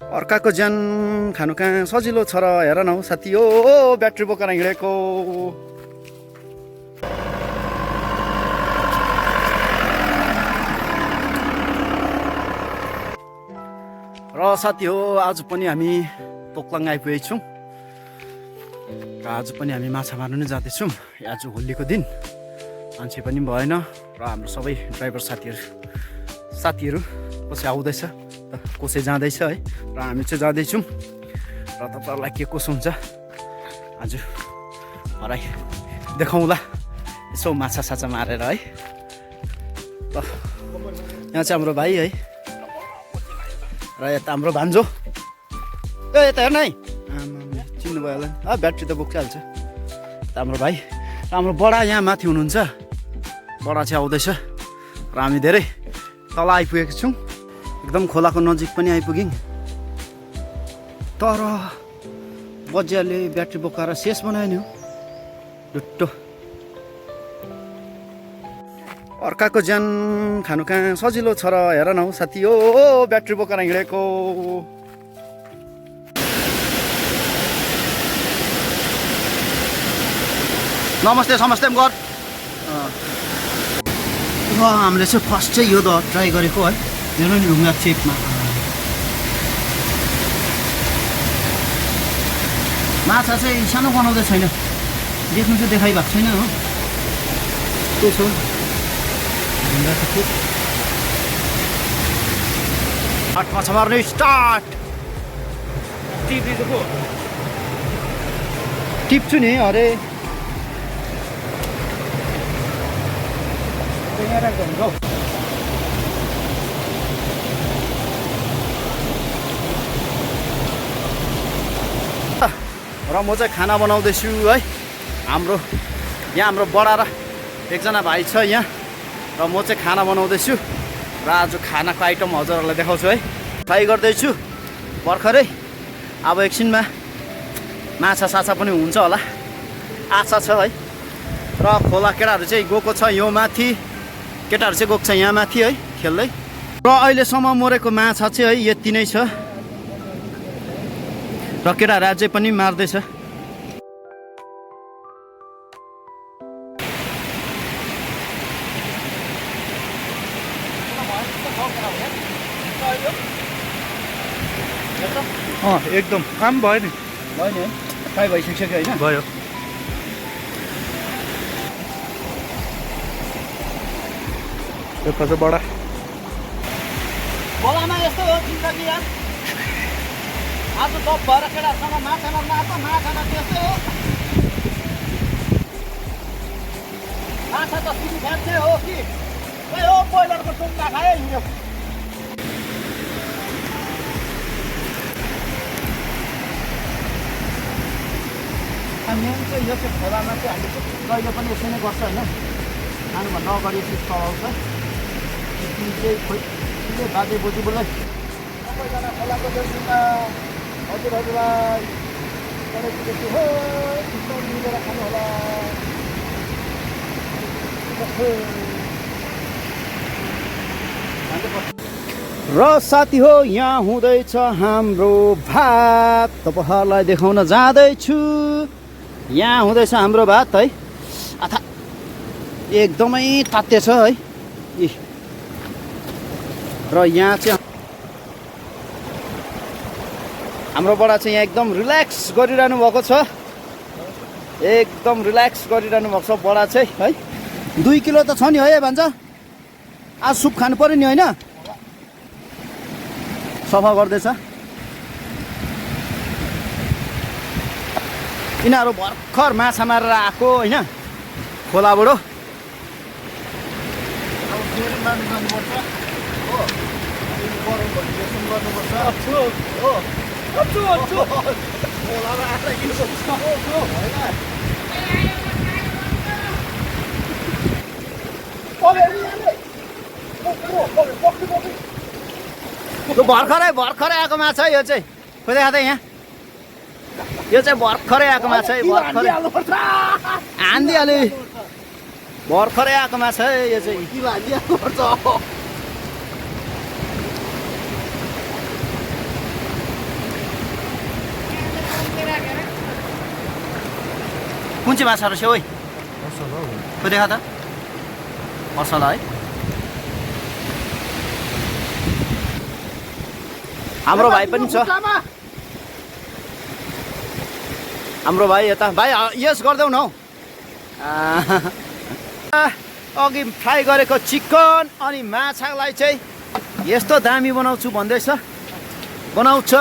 अर्काको ज्यान खानु कहाँ सजिलो छ र हेर न हौ साथी हो ब्याट्री बोकेर हिँडेको र साथी हो आज पनि हामी तोक्लाङ आइपुगेछौँ र आज पनि हामी माछा मार्नु नै जाँदैछौँ। आज होलीको दिन मान्छे पनि भएन र हाम्रो सबै ड्राइभर साथीहरू कसै आउँदैछ कसै जाँदैछ है र हामी चाहिँ जाँदैछौँ र तपाईँहरूलाई के कसो हुन्छ आज हराइ देखाउँला यसो माछा साछा मारेर है। त यहाँ चाहिँ हाम्रो भाइ है र यता हाम्रो भान्जो ए यता हेर्न है चिन्नु भयो होला ब्याट्री त बोकिहाल्छ। यता हाम्रो भाइ र हाम्रो बडा यहाँ माथि हुनुहुन्छ बडा चाहिँ आउँदैछ र हामी धेरै तल आइपुगेको छौँ एकदम खोलाको नजिक पनि आइपुग्यौँ तर बजियाले ब्याट्री बोकाएर शेष बनायो नि हो डुट्टो। अर्काको ज्यान खानु कहाँ सजिलो छ र हेर न हौ साथी हो ब्याट्री बोकेर हिँडेको नमस्ते समस्ते पनि गर हामीले चाहिँ फर्स्ट चाहिँ यो त ट्राई गरेको है हेर्नु नि ढुङ्गा चेपमा माछा चाहिँ सानो बनाउँदै छैन देख्नु चाहिँ देखाइरहेको छैन हो त्यो छ ढुङ्गा चाहिँ माछा मार्ने स्टार्ट टिप्छु नि अरे र म चाहिँ खाना बनाउँदैछु है यहाँ हाम्रो बडा र एकजना भाइ छ यहाँ र म चाहिँ खाना बनाउँदैछु र आज खानाको आइटम हजुरहरूलाई देखाउँछु है ट्राई गर्दैछु भर्खरै अब एकछिनमा माछा साछा पनि हुन्छ होला आशा छ है। र खोला केटाहरू चाहिँ गएको छ यो माथि केटाहरू चाहिँ गएको छ यहाँ माथि है खेल्दै र अहिलेसम्म मरेको माछा चाहिँ है यति नै छ र केटाहरू अझै पनि मार्दैछ। एकदम काम भयो नि नि है फ्राई भइसक्यो होइन भयो यो बडा खोलामा यस्तो हो जिन्दगी यार आज दप भएर केटाहरूसँग माछा मार्न आएको माछामा त्यस्तै हो माछा त सुरु खान्छे हो कि हो बोइलरको टुङ्गा खायो हिँड्यो मेन चाहिँ यो चाहिँ खोलामा चाहिँ हामीले कहिले पनि यसै नै गर्छ होइन खानुभन्दा अगाडि यसरी चलाउँछ चाहिँ खोइ बाजे बोजूलाई सबैजना खोलाको जग्गा हजुरहरूलाई मिलेर खानु होला र साथी हो यहाँ हुँदैछ हाम्रो भात तपाईँहरूलाई देखाउन जाँदैछु यहाँ हुँदैछ हाम्रो भात है अथा एकदमै ताते छ है र यहाँ चाहिँ हाम्रो बडा चाहिँ यहाँ एकदम रिल्याक्स गरिरहनु भएको छ एकदम रिल्याक्स गरिरहनु भएको छ बडा चाहिँ है 2 किलो त छ नि है भन्छ आज सुप खानु पर्यो नि होइन सफा गर्दैछ यिनीहरू भर्खर माछा मारेर आएको होइन खोलाबाट भर्खरै आएको माछा यो चाहिँ खोइ देखा त यहाँ यो चाहिँ भर्खरै आएको माछा भर्खरै हानिदिइहाल्यो भर्खरै आएको माछा यो चाहिँ कुन चाहिँ माछा रहेछ ओइ खोइ देखा त असला है हाम्रो भाइ पनि छ हाम्रो भाइ यता भाइ यस गर्दैौ न हौ अघि फ्राई गरेको चिकन अनि माछालाई चाहिँ यस्तो दामी बनाउँछु भन्दैछ बनाउँछ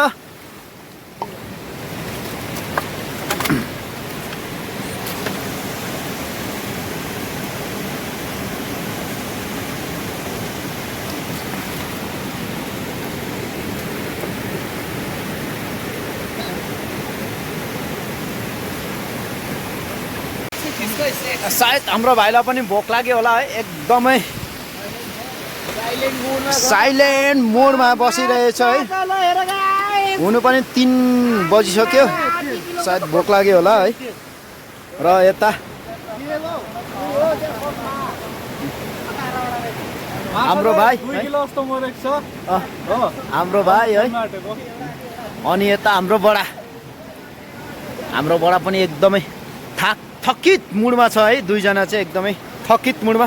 सायद हाम्रो भाइलाई पनि भोक लाग्यो होला है एकदमै साइलेन्ट मोडमा बसिरहेछ है हुनु पनि 3 बजिसक्यो सायद भोक लाग्यो होला है र यता हाम्रो भाइ हाम्रो भाइ है अनि यता हाम्रो बडा पनि एकदमै थकित मुडमा छ है दुईजना चाहिँ एकदमै थकित मुडमा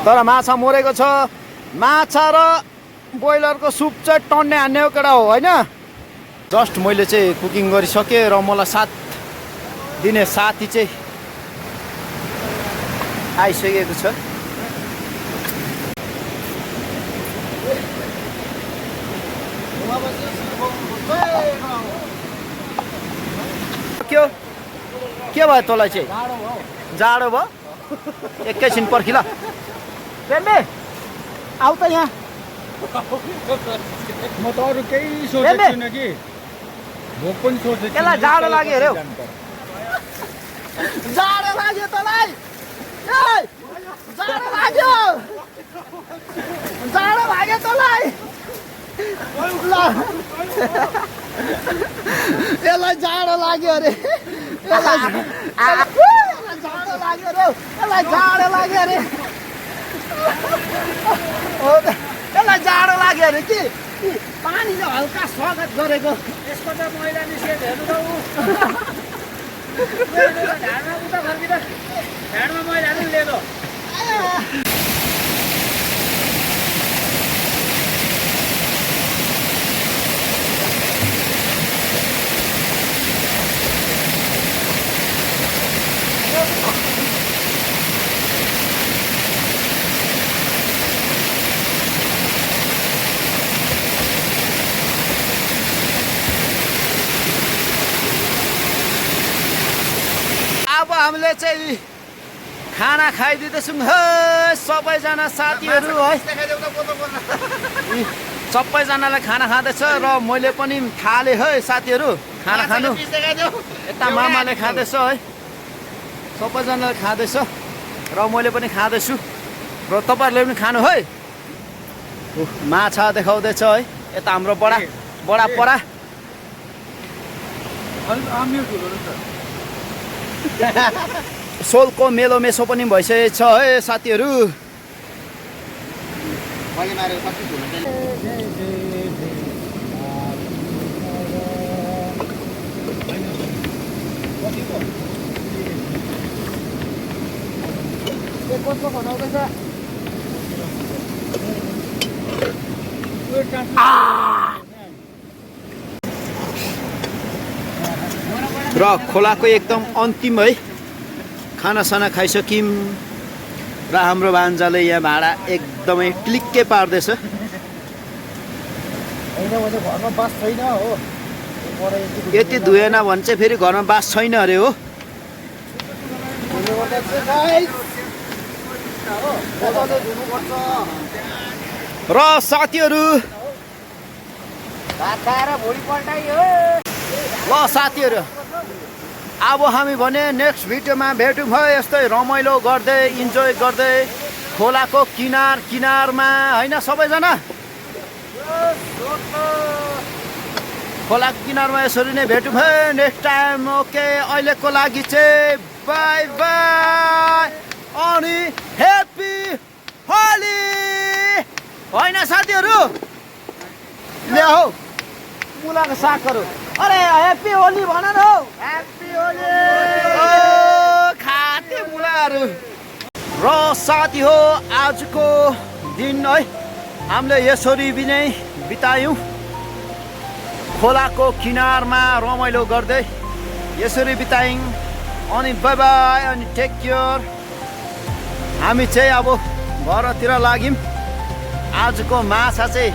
तर माछा मरेको छ माछा र ब्रोइलरको सुप चाहिँ टन्ने हान्ने हो केटा हो होइन जस्ट मैले चाहिँ कुकिङ गरिसकेँ र मलाई साथ दिने साथी चाहिँ आइसकेको छ के भयो तँलाई चाहिँ जाडो भयो एकैछिन पर्खी ल पेम्बे आऊ त यहाँ म त अरू केही सोचेको छैन कि भोक पनि सोचेको यसलाई जाडो लाग्यो अरे जाडो लाग्यो तँलाई जाडो लाग्यो तँलाई यसलाई जाडो लाग्यो अरे यसलाई जाडो लाग्यो अरे कि पानीले हल्का स्वागत गरेको यसको त मैला निस्केको हेर्नु त ढाडमा उता फर्किँदा ढाडमा मैलाहरू लिएको अब हामीले चाहिँ खाना खाइदिँदैछौँ हे सबैजना साथीहरू है सबैजनालाई खाना खाँदैछ र मैले पनि थालेँ है साथीहरू खाना खानु यता मामाले खाँदैछ है सबैजनाले खाँदैछ र मैले पनि खाँदैछु र तपाईँहरूले पनि खानु है माछा देखाउँदैछ है यता हाम्रो बडा परा सोलको मेलो मेसो पनि भइसकेको छ है साथीहरू र खोलाको एकदम अन्तिम है खानासाना खाइसक्यौँ र हाम्रो भान्जाले यहाँ भाडा एकदमै क्लिक्कै पार्दैछ यति धुएन भने चाहिँ फेरि घरमा बास छैन अरे हो र साथीहरू ल साथीहरू अब हामी भने नेक्स्ट भिडियोमा भेटौँ है यस्तै रमाइलो गर्दै इन्जोय गर्दै खोलाको किनारमा होइन सबैजना खोलाको किनारमा यसरी नै भेटौँ है नेक्स्ट टाइम ओके अहिलेको लागि चाहिँ बाई बाई अनि ह्याप्पी होली होइन साथीहरू ल्याऊ मुलाको सागहरू अरे ह्याप्पी होली भन न हौ ह्याप्पी खाते मुलाहरू र साथी हो आजको दिन है हामीले यसरी नै बितायौँ खोलाको किनारमा रमाइलो गर्दै यसरी बितायौँ अनि बाई बाई अनि टेक केयर हामी चाहिँ अब घरतिर लाग्यौँ आजको माछा चाहिँ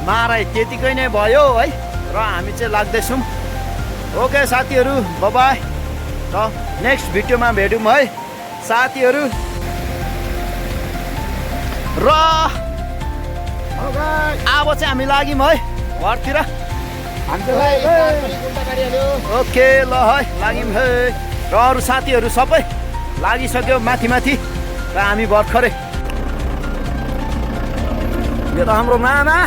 माराइ त्यतिकै नै भयो है र हामी चाहिँ लाग्दैछौँ ओके साथीहरू बाई बाई र नेक्स्ट भिडियोमा भेटौँ है साथीहरू र अब चाहिँ हामी लाग्यौँ है घरतिर ओके ल है लाग्यौँ है र अरू साथीहरू सबै लागिसक्यो माथि माथि र हामी भर्खरै यो त हाम्रो मामा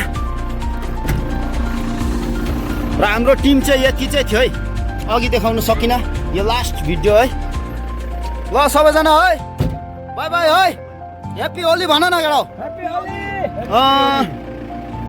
र हाम्रो टिम चाहिँ यति चाहिँ थियो है अघि देखाउन सकिनँ यो लास्ट भिडियो है ल सबैजना है बाई बाई है ह्याप्पी होली भन न केटा